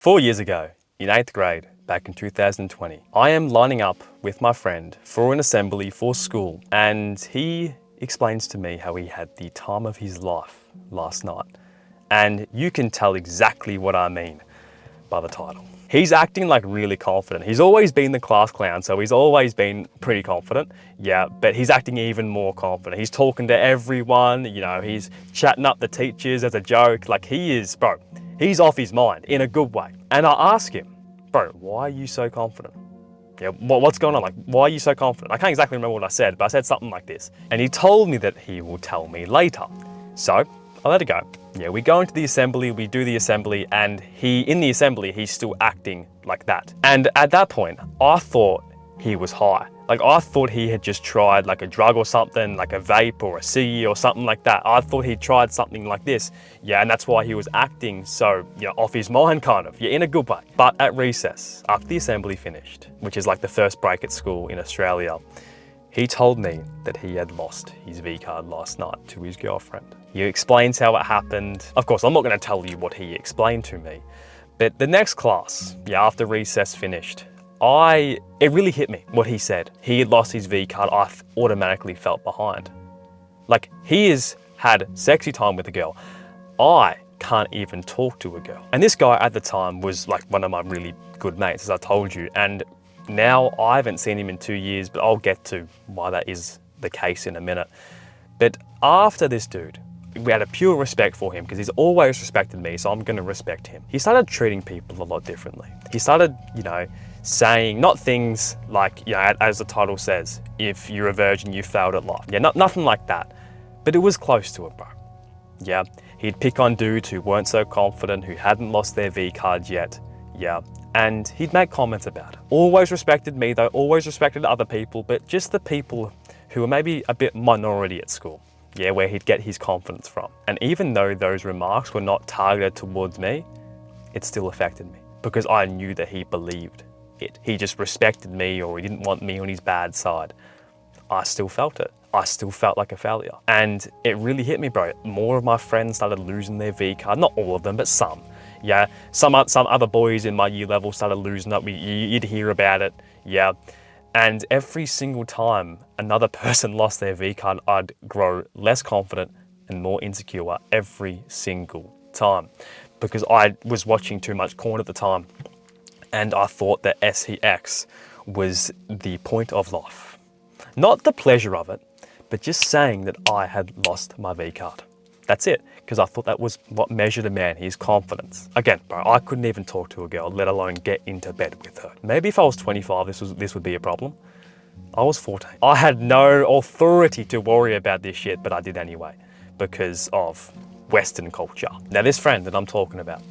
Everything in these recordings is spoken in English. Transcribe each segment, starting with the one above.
4 years ago, in 8th grade, back in 2020, I am lining up with my friend for an assembly for school, and he explains to me how he had the time of his life last night. And you can tell exactly what I mean by the title. He's acting like really confident. He's always been the class clown, so he's always been pretty confident. Yeah, but he's acting even more confident. He's talking to everyone, he's chatting up the teachers as a joke. Like he is, bro, he's off his mind in a good way. And I ask him, bro, why are you so confident? Yeah, what's going on? Like, why are you so confident? I can't exactly remember what I said, but I said something like this. And he told me that he will tell me later. So I let it go. Yeah, we go into the assembly, we do the assembly, and in the assembly, he's still acting like that. And at that point, I thought he was high. Like I thought he had just tried like a drug or something, like a vape or a ciggy or something like that. I thought he'd tried something like this. Yeah, and that's why he was acting so, off his mind kind of, in a good way. But at recess, after the assembly finished, which is like the first break at school in Australia, he told me that he had lost his V card last night to his girlfriend. He explains how it happened. Of course, I'm not going to tell you what he explained to me, but the next class, after recess finished, it really hit me what he said. He had lost his V card. I automatically felt behind. Like he has had sexy time with a girl. I can't even talk to a girl. And this guy at the time was like one of my really good mates, as I told you. And now I haven't seen him in 2 years, but I'll get to why that is the case in a minute. But after this dude, we had a pure respect for him because he's always respected me, so I'm going to respect him. He started treating people a lot differently. He started, saying not things like, as the title says, if you're a virgin, you failed at life. Yeah, nothing like that. But it was close to it, bro. Yeah, he'd pick on dudes who weren't so confident, who hadn't lost their V cards yet. Yeah, and he'd make comments about it. Always respected me though, always respected other people, but just the people who were maybe a bit minority at school. Yeah, where he'd get his confidence from. And even though those remarks were not targeted towards me, it still affected me because I knew that he believed it. He just respected me, or he didn't want me on his bad side. I still felt it. I still felt like a failure. And it really hit me, bro. More of my friends started losing their V card. Not all of them, but some. Yeah, some other boys in my year level started losing it. You'd hear about it. Yeah. And every single time another person lost their V card, I'd grow less confident and more insecure every single time because I was watching too much porn at the time. And I thought that sex was the point of life. Not the pleasure of it, but just saying that I had lost my V card. That's it, because I thought that was what measured a man, his confidence. Again, bro, I couldn't even talk to a girl, let alone get into bed with her. Maybe if I was 25, this would be a problem. I was 14. I had no authority to worry about this shit, but I did anyway, because of Western culture. Now, this friend that I'm talking about,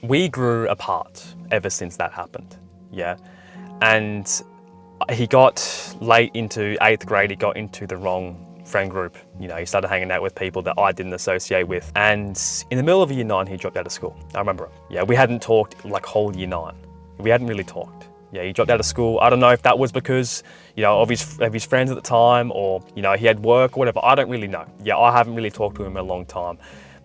we grew apart ever since that happened, yeah? And he got late into 8th grade, he got into the wrong friend group. He started hanging out with people that I didn't associate with. And in the middle of year 9, he dropped out of school. I remember it. Yeah, we hadn't talked like whole year 9. We hadn't really talked. Yeah, he dropped out of school. I don't know if that was because, of his friends at the time, or, he had work or whatever. I don't really know. Yeah, I haven't really talked to him in a long time.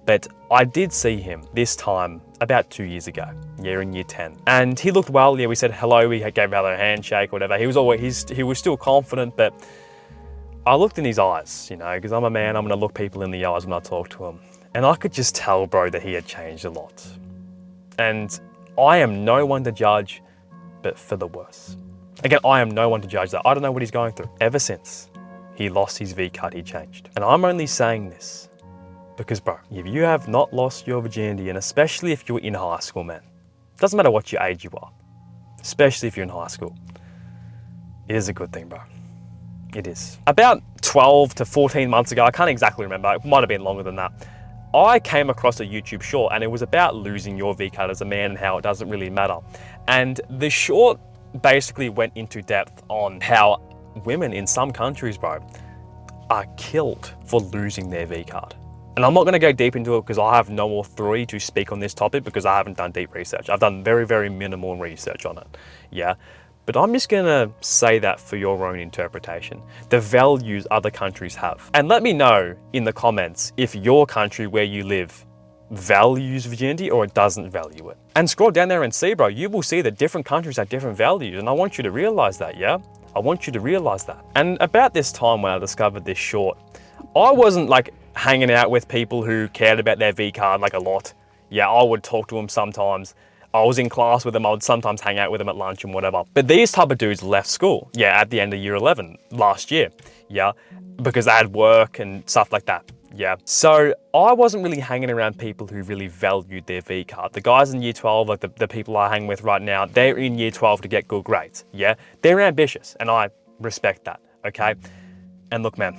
But I did see him this time about 2 years ago, in year 10. And he looked well. Yeah, we said hello. We gave each other a handshake or whatever. He was still confident, but I looked in his eyes, because I'm a man, I'm going to look people in the eyes when I talk to him. And I could just tell, bro, that he had changed a lot. And I am no one to judge, but for the worse. Again, I am no one to judge that. I don't know what he's going through. Ever since he lost his V card, he changed. And I'm only saying this because, bro, if you have not lost your virginity, and especially if you're in high school, man, doesn't matter what your age you are, especially if you're in high school, it is a good thing, bro. It is. About 12 to 14 months ago, I can't exactly remember, it might have been longer than that, I came across a YouTube short, and it was about losing your V card as a man and how it doesn't really matter. And the short basically went into depth on how women in some countries, bro, are killed for losing their V card. And I'm not going to go deep into it because I have no authority to speak on this topic because I haven't done deep research. I've done very, very minimal research on it. Yeah. But I'm just going to say that for your own interpretation, the values other countries have. And let me know in the comments if your country where you live values virginity or it doesn't value it. And scroll down there and see, bro, you will see that different countries have different values. And I want you to realize that, yeah? I want you to realize that. And about this time when I discovered this short, I wasn't like hanging out with people who cared about their V card like a lot. Yeah, I would talk to them sometimes. I was in class with them. I would sometimes hang out with them at lunch and whatever. But these type of dudes left school, yeah, at the end of year 11 last year, yeah, because they had work and stuff like that. Yeah, so I wasn't really hanging around people who really valued their V card. The guys in year 12, like the people I hang with right now, they're in year 12 to get good grades. Yeah, they're ambitious and I respect that, okay? And look, man,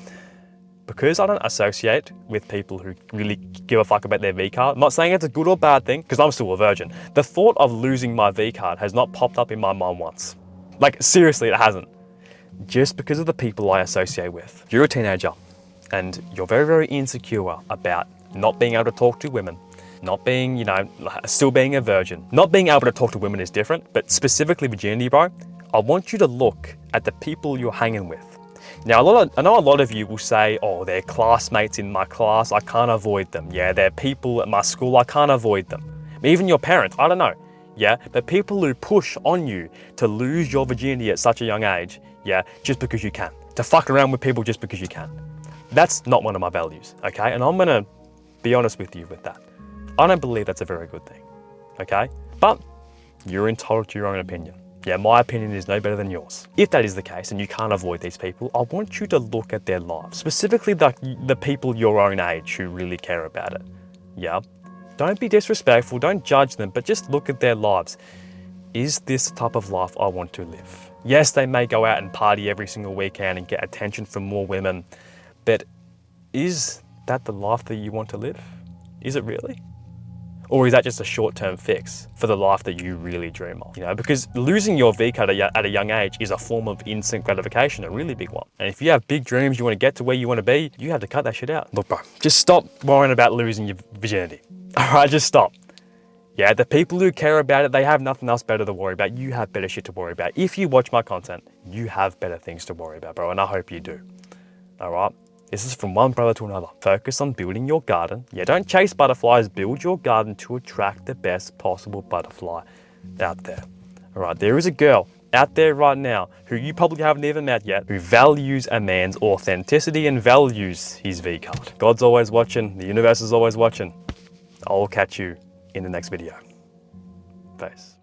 because I don't associate with people who really give a fuck about their V card, I'm not saying it's a good or bad thing, because I'm still a virgin. The thought of losing my V card has not popped up in my mind once. Like, seriously, it hasn't. Just because of the people I associate with. You're a teenager and you're very, very insecure about not being able to talk to women, not being, you know, still being a virgin. Not being able to talk to women is different, but specifically virginity, bro, I want you to look at the people you're hanging with. Now, I know a lot of you will say, oh, they're classmates in my class, I can't avoid them. Yeah, they're people at my school, I can't avoid them. Even your parents, I don't know. Yeah, but people who push on you to lose your virginity at such a young age, yeah, just because you can. To fuck around with people just because you can. That's not one of my values, okay? And I'm gonna be honest with you with that. I don't believe that's a very good thing, okay? But you're entitled to your own opinion. Yeah, my opinion is no better than yours. If that is the case and you can't avoid these people, I want you to look at their lives, specifically the people your own age who really care about it. Yeah, don't be disrespectful, don't judge them, but just look at their lives. Is this the type of life I want to live? Yes, they may go out and party every single weekend and get attention from more women, but is that the life that you want to live? Is it really? Or is that just a short-term fix for the life that you really dream of? You know, because losing your V card at a young age is a form of instant gratification, a really big one. And if you have big dreams, you want to get to where you want to be, you have to cut that shit out. Look, bro, just stop worrying about losing your virginity. All right, just stop. Yeah, the people who care about it, they have nothing else better to worry about. You have better shit to worry about. If you watch my content, you have better things to worry about, bro, and I hope you do. All right? This is from one brother to another. Focus on building your garden. Yeah, don't chase butterflies. Build your garden to attract the best possible butterfly out there. All right, there is a girl out there right now who you probably haven't even met yet, who values a man's authenticity and values his V card. God's always watching. The universe is always watching. I'll catch you in the next video. Peace.